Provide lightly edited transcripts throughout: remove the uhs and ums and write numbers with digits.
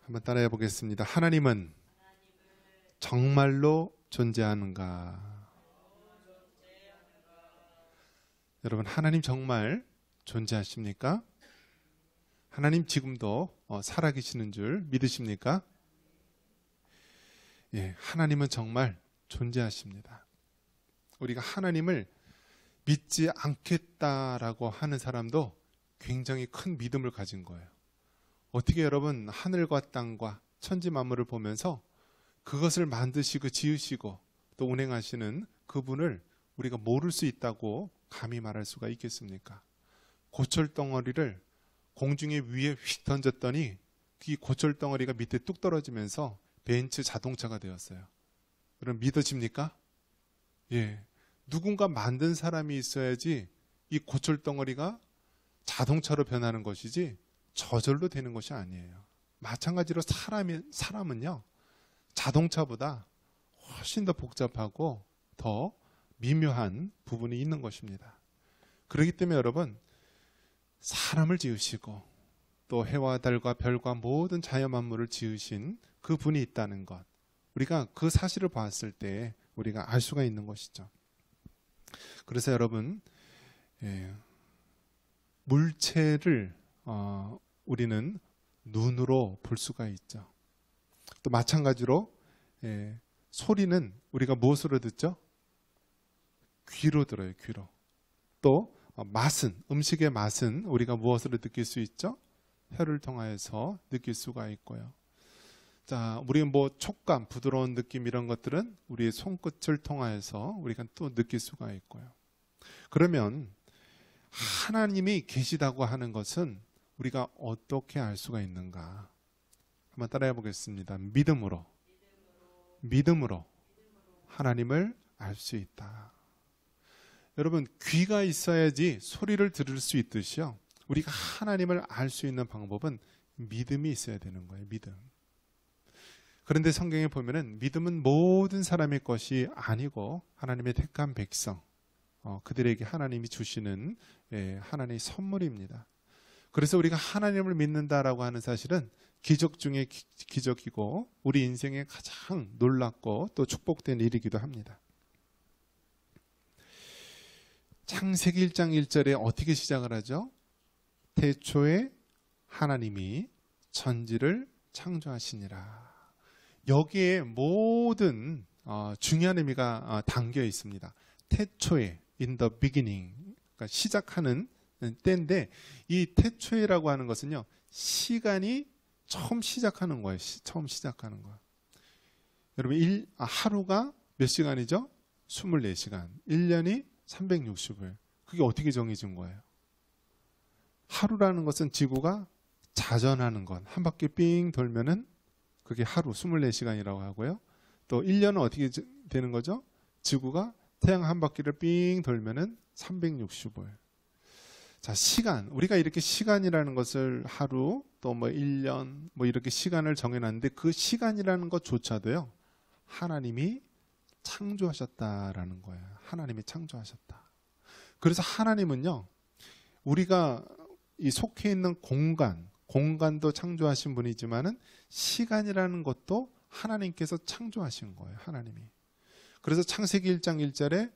한번 따라해 보겠습니다. 하나님은 정말로 존재하는가? 여러분, 하나님 정말 존재하십니까? 하나님 지금도 살아계시는 줄 믿으십니까? 예, 하나님은 정말 존재하십니다. 우리가 하나님을 믿지 않겠다라고 하는 사람도 굉장히 큰 믿음을 가진 거예요. 어떻게 여러분 하늘과 땅과 천지 만물을 보면서 그것을 만드시고 지으시고 또 운행하시는 그분을 우리가 모를 수 있다고 감히 말할 수가 있겠습니까? 고철덩어리를 공중에 위에 휙 던졌더니 이 고철덩어리가 밑에 뚝 떨어지면서 벤츠 자동차가 되었어요. 그럼 믿어집니까? 예, 누군가 만든 사람이 있어야지 이 고철덩어리가 자동차로 변하는 것이지 저절로 되는 것이 아니에요. 마찬가지로 사람은요, 자동차보다 훨씬 더 복잡하고 더 미묘한 부분이 있는 것입니다. 그렇기 때문에 여러분, 사람을 지으시고 또 해와 달과 별과 모든 자연 만물을 지으신 그 분이 있다는 것, 우리가 그 사실을 봤을 때 우리가 알 수가 있는 것이죠. 그래서 여러분, 물체를 우리는 눈으로 볼 수가 있죠. 또 마찬가지로 소리는 우리가 무엇으로 듣죠? 귀로 들어요. 귀로. 또 맛은, 음식의 맛은 우리가 무엇으로 느낄 수 있죠? 혀를 통하여서 느낄 수가 있고요. 자, 우리는 뭐 촉감, 부드러운 느낌 이런 것들은 우리의 손끝을 통하여서 우리가 또 느낄 수가 있고요. 그러면 하나님이 계시다고 하는 것은 우리가 어떻게 알 수가 있는가? 한번 따라해 보겠습니다. 믿음으로 하나님을 알 수 있다. 여러분, 귀가 있어야지 소리를 들을 수 있듯이요, 우리가 하나님을 알 수 있는 방법은 믿음이 있어야 되는 거예요. 믿음. 그런데 성경에 보면은 믿음은 모든 사람의 것이 아니고 하나님의 택한 백성, 그들에게 하나님이 주시는 하나님의 선물입니다. 그래서 우리가 하나님을 믿는다라고 하는 사실은 기적 중에 기적이고 우리 인생에 가장 놀랍고 또 축복된 일이기도 합니다. 창세기 1장 1절에 어떻게 시작을 하죠? 태초에 하나님이 천지를 창조하시니라. 여기에 모든 중요한 의미가 담겨 있습니다. 태초에, in the beginning, 그러니까 시작하는 때인데, 이 태초에라고 하는 것은요, 시간이 처음 시작하는 거예요. 처음 시작하는 거예요. 여러분, 하루가 몇 시간이죠? 24시간. 1년이 360일. 그게 어떻게 정해진 거예요? 하루라는 것은 지구가 자전하는 것, 한 바퀴 삥 돌면은 그게 하루 24시간이라고 하고요. 또 1년은 어떻게 되는 거죠? 지구가 태양 한 바퀴를 삥 돌면은 365일. 자, 시간. 우리가 이렇게 시간이라는 것을 하루, 또 뭐 1년, 뭐 이렇게 시간을 정해놨는데 그 시간이라는 것조차도요, 하나님이 창조하셨다라는 거예요. 하나님이 창조하셨다. 그래서 하나님은요, 우리가 이 속해 있는 공간도 창조하신 분이지만은 시간이라는 것도 하나님께서 창조하신 거예요. 하나님이. 그래서 창세기 1장 1절에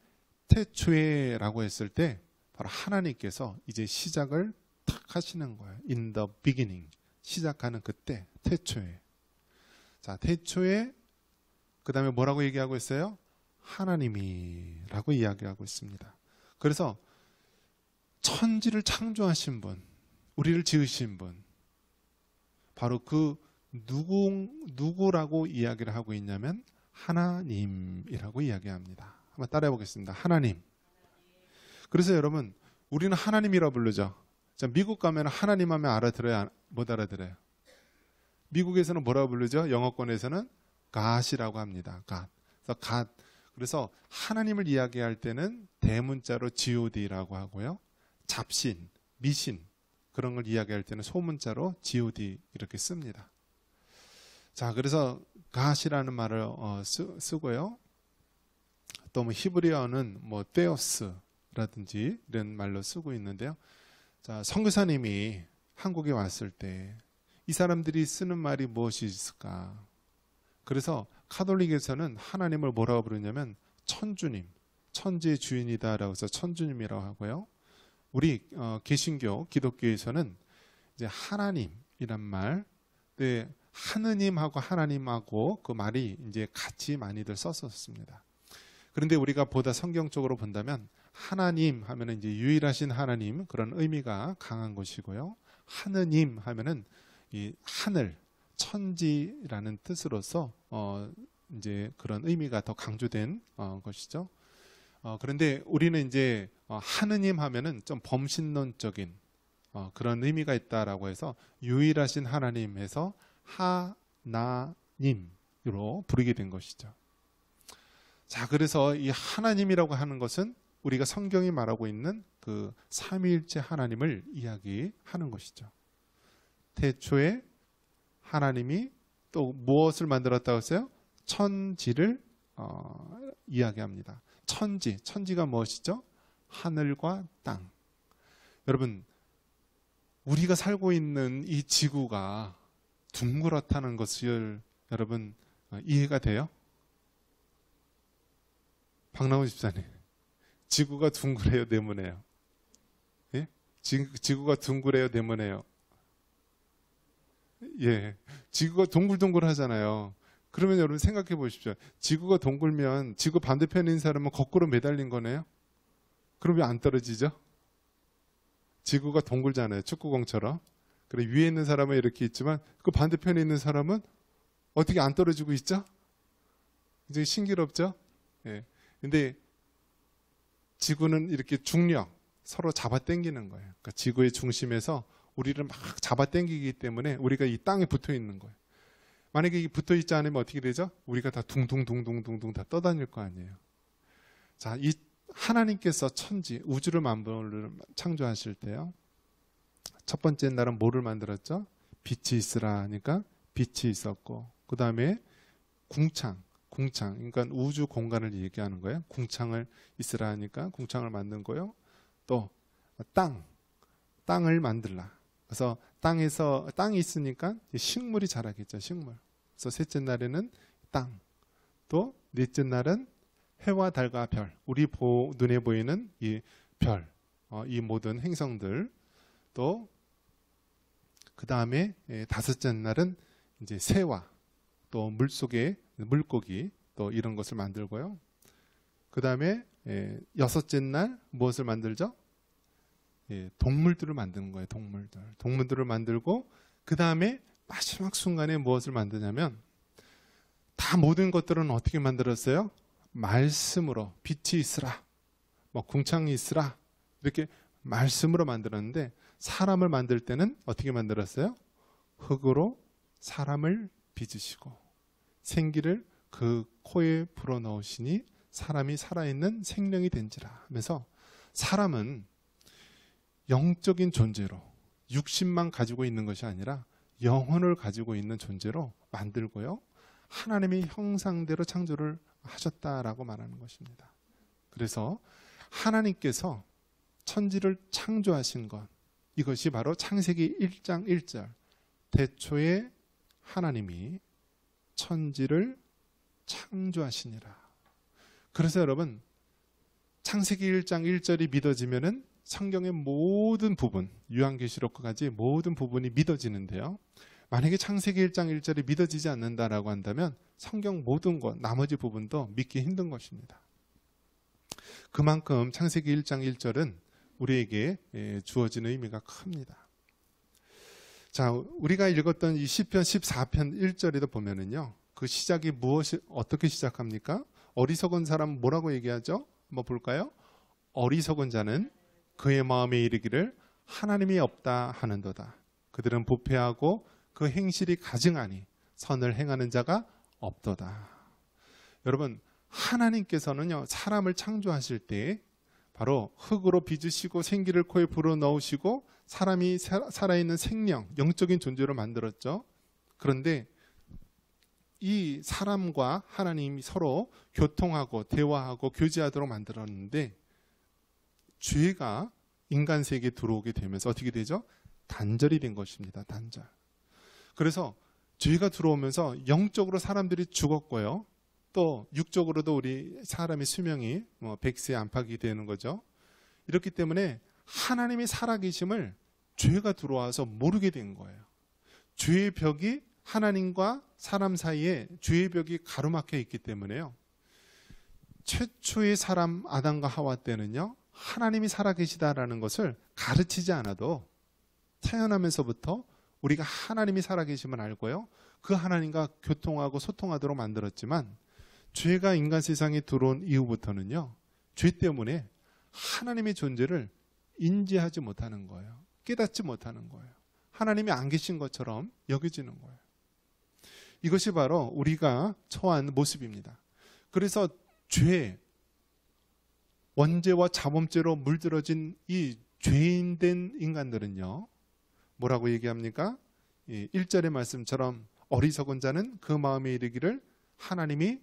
태초에라고 했을 때 바로 하나님께서 이제 시작을 탁 하시는 거예요. In the beginning. 시작하는 그때, 태초에. 자, 태초에 그 다음에 뭐라고 얘기하고 있어요? 하나님이라고 이야기하고 있습니다. 그래서 천지를 창조하신 분, 우리를 지으신 분, 바로 그 누구라고 이야기를 하고 있냐면 하나님이라고 이야기합니다. 한번 따라해 보겠습니다. 하나님. 그래서 여러분, 우리는 하나님이라고 부르죠. 자, 미국 가면 하나님 하면 알아들어요? 못 알아들어요? 미국에서는 뭐라고 부르죠? 영어권에서는 God이라고 합니다. God. 그래서 하나님을 이야기할 때는 대문자로 God라고 하고요. 잡신, 미신 그런 걸 이야기할 때는 소문자로 God 이렇게 씁니다. 자, 그래서 God이라는 말을 쓰고요. 또 뭐 히브리어는 뭐 테오스라든지 이런 말로 쓰고 있는데요. 자, 선교사님이 한국에 왔을 때 이 사람들이 쓰는 말이 무엇이 있을까? 그래서 카톨릭에서는 하나님을 뭐라고 부르냐면 천주님, 천지의 주인이다라고 해서 천주님이라고 하고요. 우리 개신교, 기독교에서는 이제 하나님이란 말, 네, 하느님하고 하나님하고 그 말이 이제 같이 많이들 썼었습니다. 그런데 우리가 보다 성경적으로 본다면 하나님 하면은 이제 유일하신 하나님 그런 의미가 강한 것이고요. 하느님 하면은 이 하늘, 천지라는 뜻으로서 이제 그런 의미가 더 강조된 것이죠. 그런데 우리는 이제 하느님 하면은 좀 범신론적인 그런 의미가 있다라고 해서 유일하신 하나님에서 하나님으로 부르게 된 것이죠. 자, 그래서 이 하나님이라고 하는 것은 우리가 성경이 말하고 있는 그 삼위일체 하나님을 이야기하는 것이죠. 태초에 하나님이 또 무엇을 만들었다고 했어요? 천지를 이야기합니다. 천지가 무엇이죠? 하늘과 땅. 여러분, 우리가 살고 있는 이 지구가 둥그렇다는 것을 여러분 이해가 돼요? 박나훈 집사님, 지구가 둥그래요, 네모네요? 예? 지구가 둥그래요, 네모네요? 예, 지구가 동글동글하잖아요. 그러면 여러분 생각해 보십시오. 지구가 동글면 지구 반대편에 있는 사람은 거꾸로 매달린 거네요. 그럼 왜 안 떨어지죠? 지구가 동글잖아요, 축구공처럼. 그래, 위에 있는 사람은 이렇게 있지만 그 반대편에 있는 사람은 어떻게 안 떨어지고 있죠? 굉장히 신기롭죠? 예. 근데 지구는 이렇게 중력, 서로 잡아당기는 거예요. 그러니까 지구의 중심에서 우리를 막 잡아당기기 때문에 우리가 이 땅에 붙어 있는 거예요. 만약에 이게 붙어 있지 않으면 어떻게 되죠? 우리가 다 둥둥둥둥둥둥 다 떠다닐 거 아니에요. 자, 이 하나님께서 천지, 우주를 만물을 창조하실 때요. 첫 번째 날은 뭐를 만들었죠? 빛이 있으라 하니까 빛이 있었고, 그 다음에 궁창, 그러니까 우주 공간을 얘기하는 거예요. 궁창을 있으라 하니까 궁창을 만든 거요. 또 땅을 만들라. 그래서 땅이 있으니까 식물이 자라겠죠. 식물. 그래서 셋째 날에는 땅. 또 넷째 날은 해와 달과 별. 우리 눈에 보이는 이 별, 이 모든 행성들. 또 그 다음에 다섯째 날은 이제 새와 또 물속의 물고기 또 이런 것을 만들고요. 그 다음에 여섯째 날 무엇을 만들죠? 동물들을 만드는 거예요. 동물들을 만들고 그 다음에 마지막 순간에 무엇을 만드냐면 다 모든 것들은 어떻게 만들었어요? 말씀으로 빛이 있으라, 뭐 궁창이 있으라 이렇게 말씀으로 만들었는데 사람을 만들 때는 어떻게 만들었어요? 흙으로 사람을 빚으시고 생기를 그 코에 불어넣으시니 사람이 살아있는 생명이 된지라 하면서 사람은 영적인 존재로 육신만 가지고 있는 것이 아니라 영혼을 가지고 있는 존재로 만들고요. 하나님의 형상대로 창조를 하셨다라고 말하는 것입니다. 그래서 하나님께서 천지를 창조하신 것, 이것이 바로 창세기 1장 1절 태초에 하나님이 천지를 창조하시니라. 그래서 여러분 창세기 1장 1절이 믿어지면은 성경의 모든 부분, 요한계시록까지 모든 부분이 믿어지는데요. 만약에 창세기 1장 1절이 믿어지지 않는다라고 한다면 성경 모든 것, 나머지 부분도 믿기 힘든 것입니다. 그만큼 창세기 1장 1절은 우리에게 주어지는 의미가 큽니다. 자, 우리가 읽었던 이 시편 14편 1절에도 보면은요. 그 시작이 어떻게 시작합니까? 어리석은 사람 뭐라고 얘기하죠? 한번 볼까요? 어리석은 자는 그의 마음에 이르기를 하나님이 없다 하는도다. 그들은 부패하고 그 행실이 가증하니 선을 행하는 자가 없도다. 여러분, 하나님께서는요, 사람을 창조하실 때 바로 흙으로 빚으시고 생기를 코에 불어넣으시고 사람이 살아있는 생명, 영적인 존재로 만들었죠. 그런데 이 사람과 하나님이 서로 교통하고 대화하고 교제하도록 만들었는데 죄가 인간 세계에 들어오게 되면서 어떻게 되죠? 단절이 된 것입니다. 단절. 그래서 죄가 들어오면서 영적으로 사람들이 죽었고요. 또 육적으로도 우리 사람의 수명이 100세 안팎이 되는 거죠. 이렇기 때문에 하나님이 살아계심을 죄가 들어와서 모르게 된 거예요. 죄의 벽이 하나님과 사람 사이에 죄의 벽이 가로막혀 있기 때문에요. 최초의 사람 아담과 하와 때는요, 하나님이 살아계시다라는 것을 가르치지 않아도 태어나면서부터 우리가 하나님이 살아계심을 알고요, 그 하나님과 교통하고 소통하도록 만들었지만 죄가 인간 세상에 들어온 이후부터는요, 죄 때문에 하나님의 존재를 인지하지 못하는 거예요. 깨닫지 못하는 거예요. 하나님이 안 계신 것처럼 여겨지는 거예요. 이것이 바로 우리가 처한 모습입니다. 그래서 죄, 원죄와 자범죄로 물들어진 이 죄인된 인간들은요, 뭐라고 얘기합니까? 1절의 말씀처럼 어리석은 자는 그 마음에 이르기를 하나님이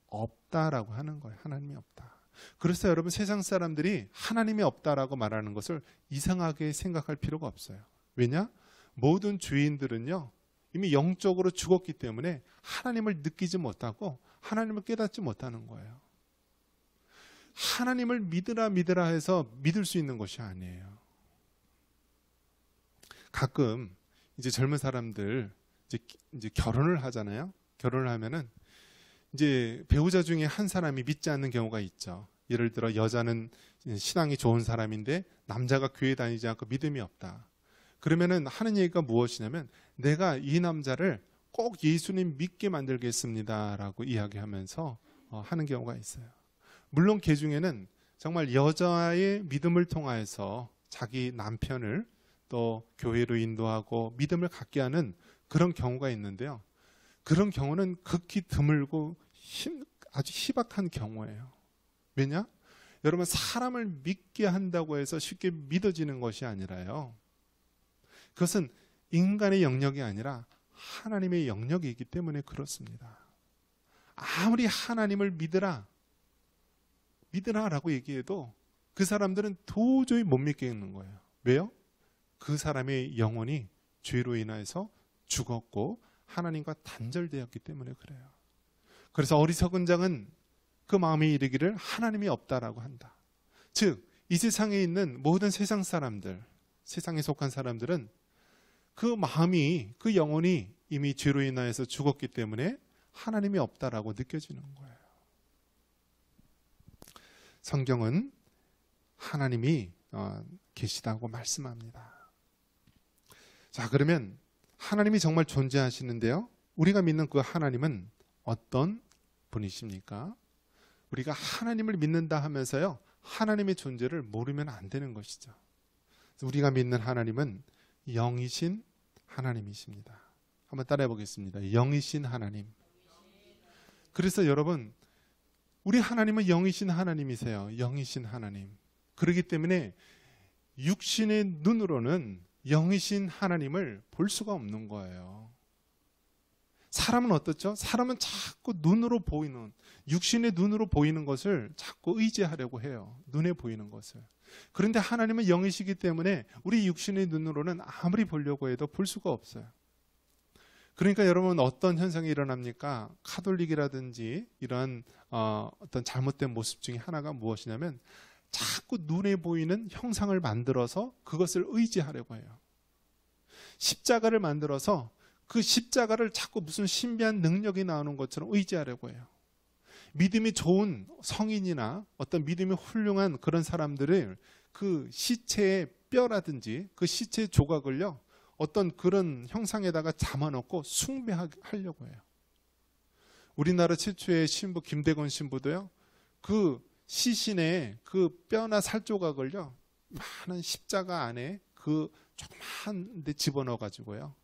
없다라고 하는 거예요. 하나님이 없다. 그래서 여러분, 세상 사람들이 하나님이 없다라고 말하는 것을 이상하게 생각할 필요가 없어요. 왜냐? 모든 죄인들은요, 이미 영적으로 죽었기 때문에 하나님을 느끼지 못하고 하나님을 깨닫지 못하는 거예요. 하나님을 믿으라 해서 믿을 수 있는 것이 아니에요. 가끔 이제 젊은 사람들 이제 결혼을 하잖아요. 결혼을 하면은 이제 배우자 중에 한 사람이 믿지 않는 경우가 있죠. 예를 들어 여자는 신앙이 좋은 사람인데 남자가 교회 다니지 않고 믿음이 없다. 그러면은 하는 얘기가 무엇이냐면, 내가 이 남자를 꼭 예수님 믿게 만들겠습니다라고 이야기하면서 하는 경우가 있어요. 물론 그 중에는 정말 여자의 믿음을 통하여서 자기 남편을 또 교회로 인도하고 믿음을 갖게 하는 그런 경우가 있는데요. 그런 경우는 극히 드물고 아주 희박한 경우예요. 왜냐? 여러분, 사람을 믿게 한다고 해서 쉽게 믿어지는 것이 아니라요, 그것은 인간의 영역이 아니라 하나님의 영역이기 때문에 그렇습니다. 아무리 하나님을 믿으라라고 얘기해도 그 사람들은 도저히 못 믿겠는 거예요. 왜요? 그 사람의 영혼이 죄로 인해서 죽었고 하나님과 단절되었기 때문에 그래요. 그래서 어리석은 자는 그 마음에 이르기를 하나님이 없다라고 한다. 즉, 이 세상에 있는 모든 세상 사람들, 세상에 속한 사람들은 그 마음이, 그 영혼이 이미 죄로 인하여서 죽었기 때문에 하나님이 없다라고 느껴지는 거예요. 성경은 하나님이 계시다고 말씀합니다. 자, 그러면 하나님이 정말 존재하시는데요, 우리가 믿는 그 하나님은 어떤 분이십니까? 우리가 하나님을 믿는다 하면서요, 하나님의 존재를 모르면 안 되는 것이죠. 우리가 믿는 하나님은 영이신 하나님이십니다. 한번 따라해 보겠습니다. 영이신 하나님. 그래서 여러분, 우리 하나님은 영이신 하나님이세요. 영이신 하나님. 그렇기 때문에 육신의 눈으로는 영이신 하나님을 볼 수가 없는 거예요. 사람은 어떻죠? 사람은 자꾸 눈으로 보이는, 육신의 눈으로 보이는 것을 자꾸 의지하려고 해요. 눈에 보이는 것을. 그런데 하나님은 영이시기 때문에 우리 육신의 눈으로는 아무리 보려고 해도 볼 수가 없어요. 그러니까 여러분, 어떤 현상이 일어납니까? 카톨릭이라든지 이런 어떤 잘못된 모습 중에 하나가 무엇이냐면, 자꾸 눈에 보이는 형상을 만들어서 그것을 의지하려고 해요. 십자가를 만들어서 그 십자가를 자꾸 무슨 신비한 능력이 나오는 것처럼 의지하려고 해요. 믿음이 좋은 성인이나 어떤 믿음이 훌륭한 그런 사람들을 그 시체의 뼈라든지 그 시체의 조각을요, 어떤 그런 형상에다가 담아놓고 숭배하려고 해요. 우리나라 최초의 신부 김대건 신부도요, 그 시신의 그 뼈나 살 조각을요, 많은 십자가 안에 그 조그마한 데 집어넣어 가지고요,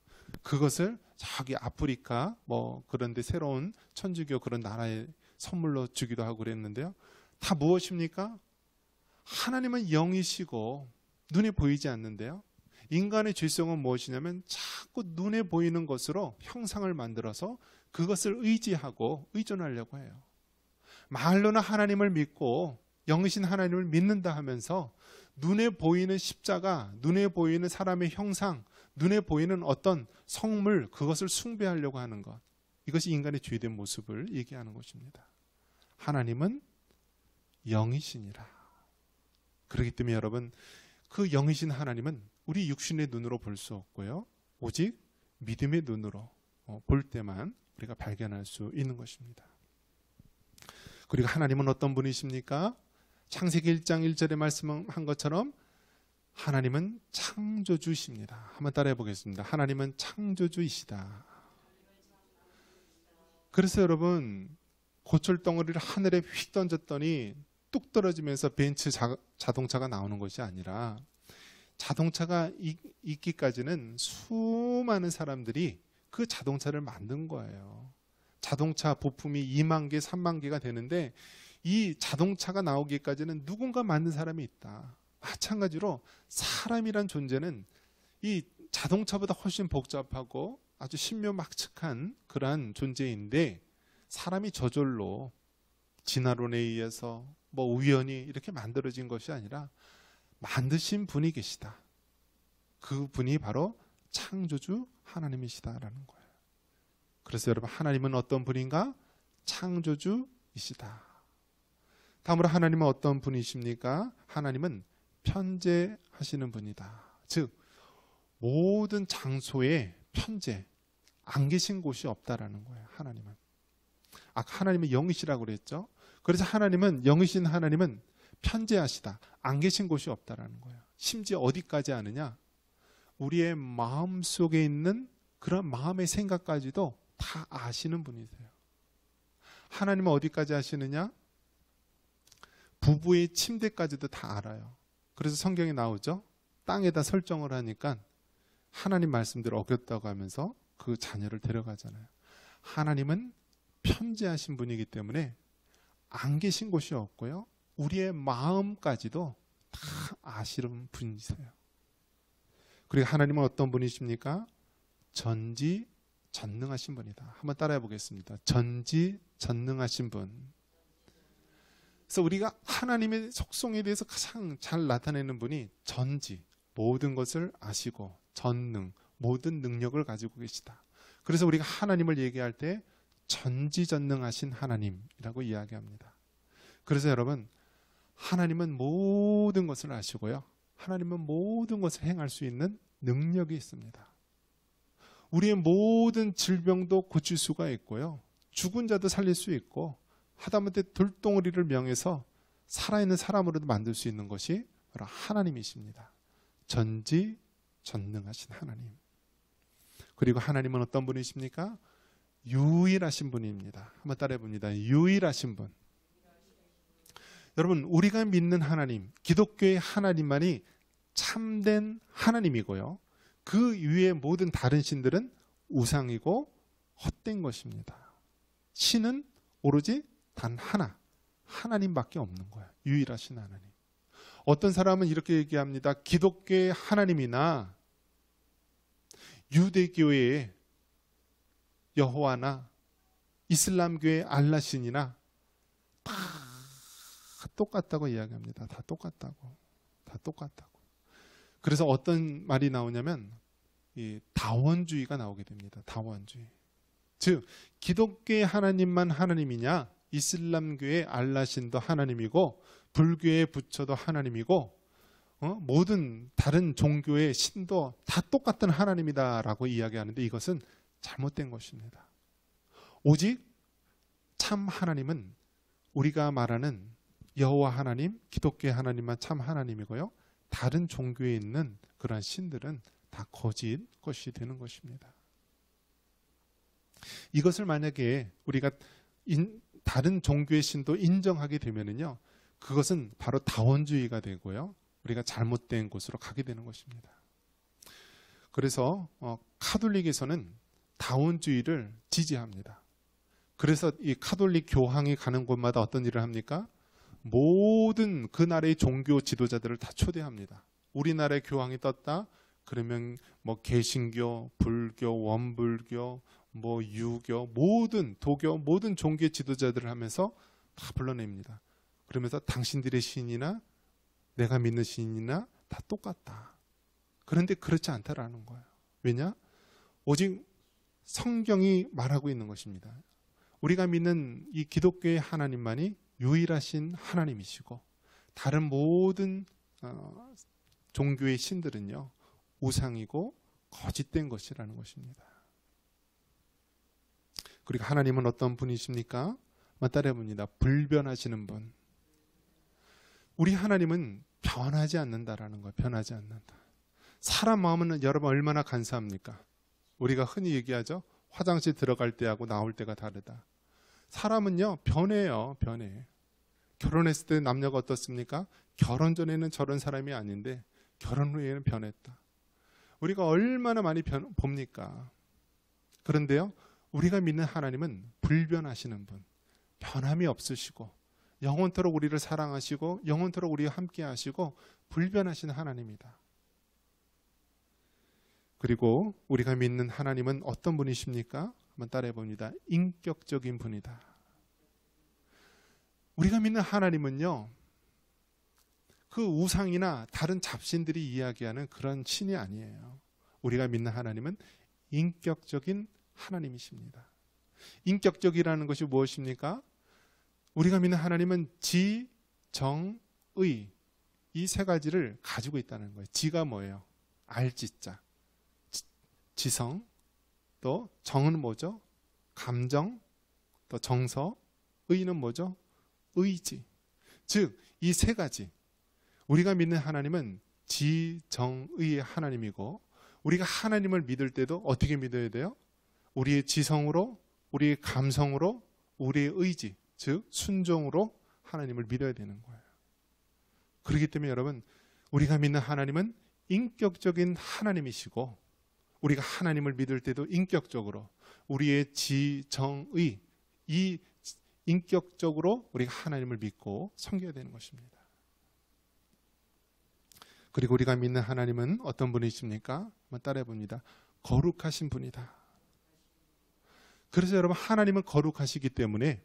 그것을 저기 아프리카 뭐 그런데 새로운 천주교 그런 나라에 선물로 주기도 하고 그랬는데요. 다 무엇입니까? 하나님은 영이시고 눈에 보이지 않는데요, 인간의 죄성은 무엇이냐면 자꾸 눈에 보이는 것으로 형상을 만들어서 그것을 의지하고 의존하려고 해요. 말로는 하나님을 믿고 영이신 하나님을 믿는다 하면서 눈에 보이는 십자가, 눈에 보이는 사람의 형상, 눈에 보이는 어떤 성물, 그것을 숭배하려고 하는 것. 이것이 인간의 죄된 모습을 얘기하는 것입니다. 하나님은 영이시니라. 그렇기 때문에 여러분, 그 영이신 하나님은 우리 육신의 눈으로 볼 수 없고요. 오직 믿음의 눈으로 볼 때만 우리가 발견할 수 있는 것입니다. 그리고 하나님은 어떤 분이십니까? 창세기 1장 1절에 말씀한 것처럼 하나님은 창조주이십니다. 한번 따라해 보겠습니다. 하나님은 창조주이시다. 그래서 여러분, 고철덩어리를 하늘에 휙 던졌더니 뚝 떨어지면서 벤츠 자동차가 나오는 것이 아니라, 자동차가 있기까지는 수많은 사람들이 그 자동차를 만든 거예요. 자동차 부품이 2만 개, 3만 개가 되는데 이 자동차가 나오기까지는 누군가 만든 사람이 있다. 마찬가지로 사람이란 존재는 이 자동차보다 훨씬 복잡하고 아주 신묘막측한 그러한 존재인데, 사람이 저절로 진화론에 의해서 뭐 우연히 이렇게 만들어진 것이 아니라 만드신 분이 계시다. 그 분이 바로 창조주 하나님이시다라는 거예요. 그래서 여러분, 하나님은 어떤 분인가? 창조주이시다. 다음으로 하나님은 어떤 분이십니까? 하나님은 편재하시는 분이다. 즉 모든 장소에 편재, 안 계신 곳이 없다라는 거예요. 하나님은. 아까 하나님은 영이시라고 그랬죠. 그래서 하나님은, 영이신 하나님은 편재하시다. 안 계신 곳이 없다라는 거예요. 심지어 어디까지 아느냐? 우리의 마음 속에 있는 그런 마음의 생각까지도 다 아시는 분이세요. 하나님은 어디까지 아시느냐? 부부의 침대까지도 다 알아요. 그래서 성경에 나오죠. 땅에다 설정을 하니까 하나님 말씀대로 어겼다고 하면서 그 자녀를 데려가잖아요. 하나님은 편재하신 분이기 때문에 안 계신 곳이 없고요. 우리의 마음까지도 다 아시는 분이세요. 그리고 하나님은 어떤 분이십니까? 전지전능하신 분이다. 한번 따라해 보겠습니다. 전지전능하신 분. 그래서 우리가 하나님의 속성에 대해서 가장 잘 나타내는 분이 전지, 모든 것을 아시고, 전능, 모든 능력을 가지고 계시다. 그래서 우리가 하나님을 얘기할 때 전지전능하신 하나님이라고 이야기합니다. 그래서 여러분, 하나님은 모든 것을 아시고요. 하나님은 모든 것을 행할 수 있는 능력이 있습니다. 우리의 모든 질병도 고칠 수가 있고요. 죽은 자도 살릴 수 있고, 하다못해 돌덩어리를 명해서 살아있는 사람으로도 만들 수 있는 것이 바로 하나님이십니다. 전지전능하신 하나님. 그리고 하나님은 어떤 분이십니까? 유일하신 분입니다. 한번 따라해 봅니다. 유일하신 분. 여러분, 우리가 믿는 하나님, 기독교의 하나님만이 참된 하나님이고요. 그 위에 모든 다른 신들은 우상이고 헛된 것입니다. 신은 오로지 단 하나, 하나님밖에 없는 거예요. 유일하신 하나님. 어떤 사람은 이렇게 얘기합니다. 기독교의 하나님이나 유대교의 여호와나 이슬람교의 알라신이나 다 똑같다고 이야기합니다. 다 똑같다고. 다 똑같다고. 그래서 어떤 말이 나오냐면 이 다원주의가 나오게 됩니다. 다원주의. 즉 기독교의 하나님만 하나님이냐, 이슬람교의 알라신도 하나님이고 불교의 부처도 하나님이고 모든 다른 종교의 신도 다 똑같은 하나님이다라고 이야기하는데, 이것은 잘못된 것입니다. 오직 참 하나님은 우리가 말하는 여호와 하나님, 기독교의 하나님만 참 하나님이고요. 다른 종교에 있는 그러한 신들은 다 거짓 것이 되는 것입니다. 이것을 만약에 우리가 다른 종교의 신도 인정하게 되면은요, 그것은 바로 다원주의가 되고요. 우리가 잘못된 곳으로 가게 되는 것입니다. 그래서 카톨릭에서는 다원주의를 지지합니다. 그래서 이 카톨릭 교황이 가는 곳마다 어떤 일을 합니까? 모든 그 나라의 종교 지도자들을 다 초대합니다. 우리나라의 교황이 떴다? 그러면 뭐 개신교, 불교, 원불교, 뭐 유교, 모든 도교, 모든 종교 지도자들을 하면서 다 불러냅니다. 그러면서 당신들의 신이나 내가 믿는 신이나 다 똑같다. 그런데 그렇지 않다라는 거예요. 왜냐? 오직 성경이 말하고 있는 것입니다. 우리가 믿는 이 기독교의 하나님만이 유일하신 하나님이시고 다른 모든 종교의 신들은요 우상이고 거짓된 것이라는 것입니다. 그리고 하나님은 어떤 분이십니까? 따라해봅니다. 불변하시는 분. 우리 하나님은 변하지 않는다라는 거예요. 변하지 않는다. 사람 마음은 여러분 얼마나 간사합니까? 우리가 흔히 얘기하죠. 화장실 들어갈 때하고 나올 때가 다르다. 사람은요 변해요. 변해. 결혼했을 때 남녀가 어떻습니까? 결혼 전에는 저런 사람이 아닌데 결혼 후에는 변했다. 우리가 얼마나 많이 봅니까? 그런데요 우리가 믿는 하나님은 불변하시는 분, 변함이 없으시고 영원토록 우리를 사랑하시고 영원토록 우리와 함께 하시고 불변하신 하나님이다. 그리고 우리가 믿는 하나님은 어떤 분이십니까? 한번 따라해 봅니다. 인격적인 분이다. 우리가 믿는 하나님은요 그 우상이나 다른 잡신들이 이야기하는 그런 신이 아니에요. 우리가 믿는 하나님은 인격적인 하나님이십니다. 인격적이라는 것이 무엇입니까? 우리가 믿는 하나님은 지, 정, 의 이 세 가지를 가지고 있다는 거예요. 지가 뭐예요? 알지자. 지성, 또 정은 뭐죠? 감정, 또 정서, 의는 뭐죠? 의지. 즉, 이 세 가지. 우리가 믿는 하나님은 지, 정, 의의 하나님이고 우리가 하나님을 믿을 때도 어떻게 믿어야 돼요? 우리의 지성으로, 우리의 감성으로, 우리의 의지, 즉 순종으로 하나님을 믿어야 되는 거예요. 그렇기 때문에 여러분 우리가 믿는 하나님은 인격적인 하나님이시고 우리가 하나님을 믿을 때도 인격적으로 우리의 지, 정, 의 이 인격적으로 우리가 하나님을 믿고 섬겨야 되는 것입니다. 그리고 우리가 믿는 하나님은 어떤 분이십니까? 한번 따라해 봅니다. 거룩하신 분이다. 그래서 여러분 하나님은 거룩하시기 때문에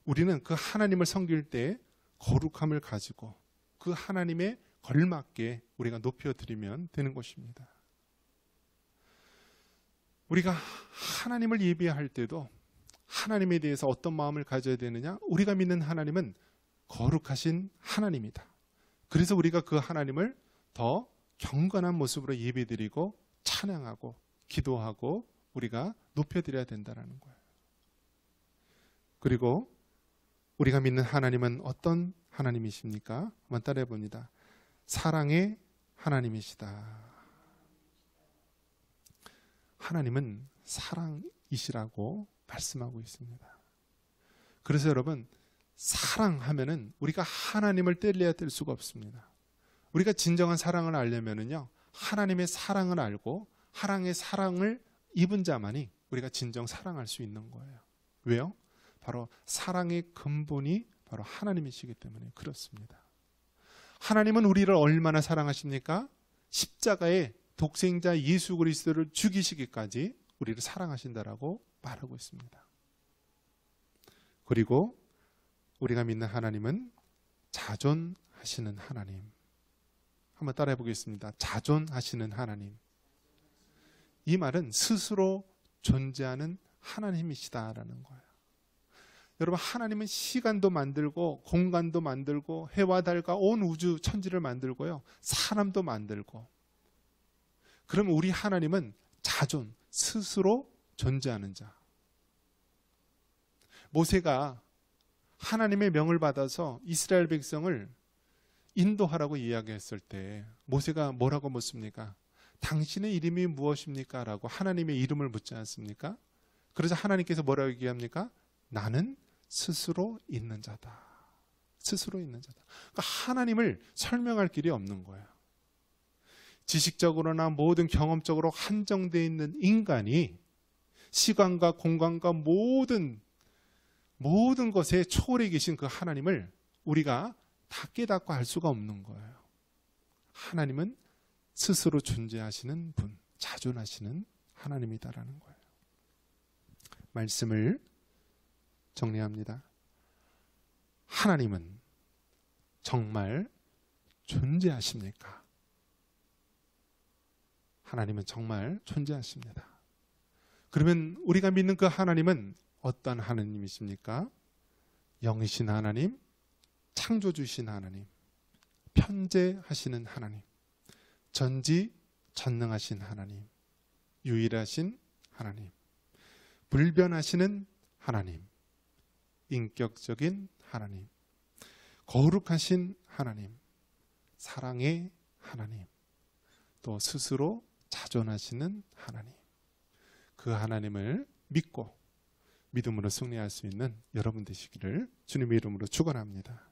우리는 그 하나님을 섬길 때 거룩함을 가지고 그 하나님에 걸맞게 우리가 높여드리면 되는 것입니다. 우리가 하나님을 예배할 때도 하나님에 대해서 어떤 마음을 가져야 되느냐? 우리가 믿는 하나님은 거룩하신 하나님이다. 그래서 우리가 그 하나님을 더 경건한 모습으로 예배드리고 찬양하고 기도하고 우리가 높여드려야 된다는 거예요. 그리고 우리가 믿는 하나님은 어떤 하나님이십니까? 한번 따라해 봅니다. 사랑의 하나님이시다. 하나님은 사랑이시라고 말씀하고 있습니다. 그래서 여러분 사랑하면은 우리가 하나님을 뗄래야 뗄 수가 없습니다. 우리가 진정한 사랑을 알려면은요 하나님의 사랑을 알고 하나님의 사랑을 입은 자만이 우리가 진정 사랑할 수 있는 거예요. 왜요? 바로 사랑의 근본이 바로 하나님이시기 때문에 그렇습니다. 하나님은 우리를 얼마나 사랑하십니까? 십자가에 독생자 예수 그리스도를 죽이시기까지 우리를 사랑하신다라고 말하고 있습니다. 그리고 우리가 믿는 하나님은 자존하시는 하나님. 한번 따라해 보겠습니다. 자존하시는 하나님. 이 말은 스스로 존재하는 하나님이시다라는 거예요. 여러분 하나님은 시간도 만들고 공간도 만들고 해와 달과 온 우주 천지를 만들고요. 사람도 만들고. 그럼 우리 하나님은 자존, 스스로 존재하는 자. 모세가 하나님의 명을 받아서 이스라엘 백성을 인도하라고 이야기했을 때 모세가 뭐라고 묻습니까? 당신의 이름이 무엇입니까? 라고 하나님의 이름을 묻지 않습니까? 그러자 하나님께서 뭐라고 얘기합니까? 나는 스스로 있는 자다. 스스로 있는 자다. 그러니까 하나님을 설명할 길이 없는 거예요. 지식적으로나 모든 경험적으로 한정되어 있는 인간이 시간과 공간과 모든 것에 초월해 계신 그 하나님을 우리가 다 깨닫고 알 수가 없는 거예요. 하나님은 스스로 존재하시는 분, 자존하시는 하나님이다라는 거예요. 말씀을 정리합니다. 하나님은 정말 존재하십니까? 하나님은 정말 존재하십니다. 그러면 우리가 믿는 그 하나님은 어떤 하나님이십니까? 영이신 하나님, 창조주신 하나님, 편재하시는 하나님, 전지전능하신 하나님, 유일하신 하나님, 불변하시는 하나님, 인격적인 하나님, 거룩하신 하나님, 사랑의 하나님, 또 스스로 자존하시는 하나님. 그 하나님을 믿고 믿음으로 승리할 수 있는 여러분 되시기를 주님의 이름으로 축원합니다.